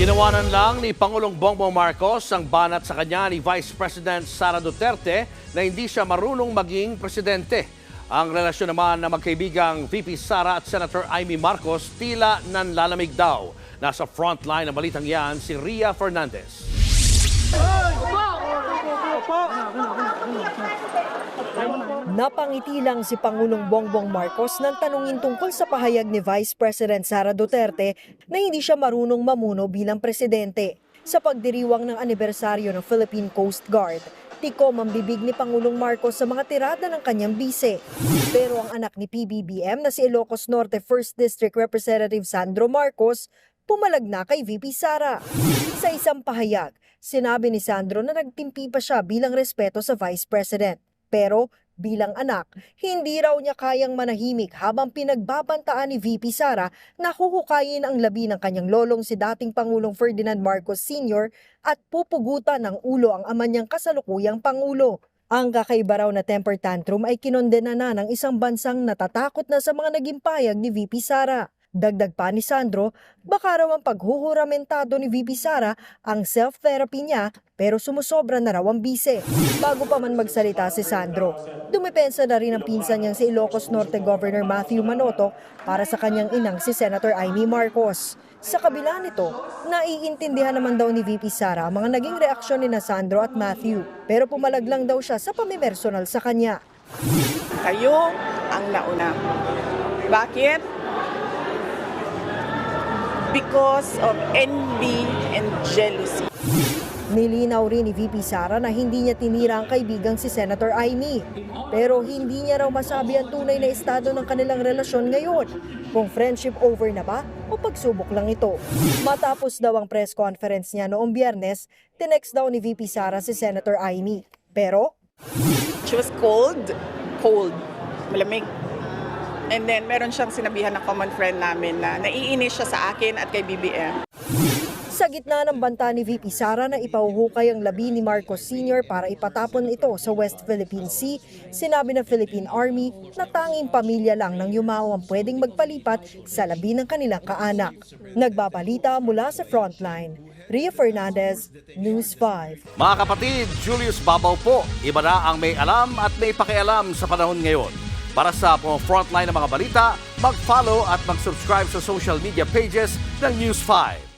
Tinawanan lang ni Pangulong Bongbong Marcos ang banat sa kanya ni Vice President Sara Duterte na hindi siya marunong maging presidente. Ang relasyon naman ng magkaibigang VP Sara at Senator Amy Marcos tila nanlalamig daw. Nasa frontline ng balitang yan si Ria Fernandez. Napangiti lang si Pangulong Bongbong Marcos nang tanungin tungkol sa pahayag ni Vice President Sara Duterte na hindi siya marunong mamuno bilang presidente. Sa pagdiriwang ng anibersaryo ng Philippine Coast Guard, tikom ang bibig ni Pangulong Marcos sa mga tirada ng kanyang bise. Pero ang anak ni PBBM na si Ilocos Norte 1st District Representative Sandro Marcos, pumalag na kay VP Sara. Sa isang pahayag, sinabi ni Sandro na nagtimpi pa siya bilang respeto sa Vice President. Pero bilang anak, hindi raw niya kayang manahimik habang pinagbabantaan ni VP Sara na huhukayin ang labi ng kanyang lolong si dating Pangulong Ferdinand Marcos Sr. at pupugutan ng ulo ang ama niyang kasalukuyang Pangulo. Ang kakaiba raw na temper tantrum ay kinondena na ng isang bansang natatakot na sa mga naging payag ni VP Sara. Dagdag pa ni Sandro, baka raw ang paghuhuramentado ni VP Sara ang self-therapy niya pero sumusobra na raw ang bise. Bago pa man magsalita si Sandro, dumepensa na rin ang pinsan niyang si Ilocos Norte Governor Matthew Manotoc para sa kanyang inang si Senator Amy Marcos. Sa kabila nito, naiintindihan naman daw ni VP Sara ang mga naging reaksyon ni na Sandro at Matthew pero pumalag lang daw siya sa pamimersonal sa kanya. Kayo ang nauna. Bakit? Because of envy and jealousy. Nilinaw rin ni VP Sara na hindi niya tinira ang kaibigang si Senator Amy. Pero hindi niya raw masabi ang tunay na estado ng kanilang relasyon ngayon. Kung friendship over na ba o pagsubok lang ito. Matapos daw ang press conference niya noong Biyernes, tinext daw ni VP Sara si Senator Amy. Pero She was cold, malamig. And then meron siyang sinabihan ng common friend namin na naiinis siya sa akin at kay BBM. sa gitna ng banta ni VP Sara na ipahuhukay ang labi ni Marcos Sr. para ipatapon ito sa West Philippine Sea, sinabi ng Philippine Army na tanging pamilya lang ng yumao ang pwedeng magpalipat sa labi ng kanilang kaanak. Nagbabalita mula sa Frontline, Ria Fernandez, News 5. Mga kapatid, Julius Babaw po. Iba na ang may alam at may pakialam sa panahon ngayon. Para sa frontline ng mga balita, mag-follow at mag-subscribe sa social media pages ng News 5.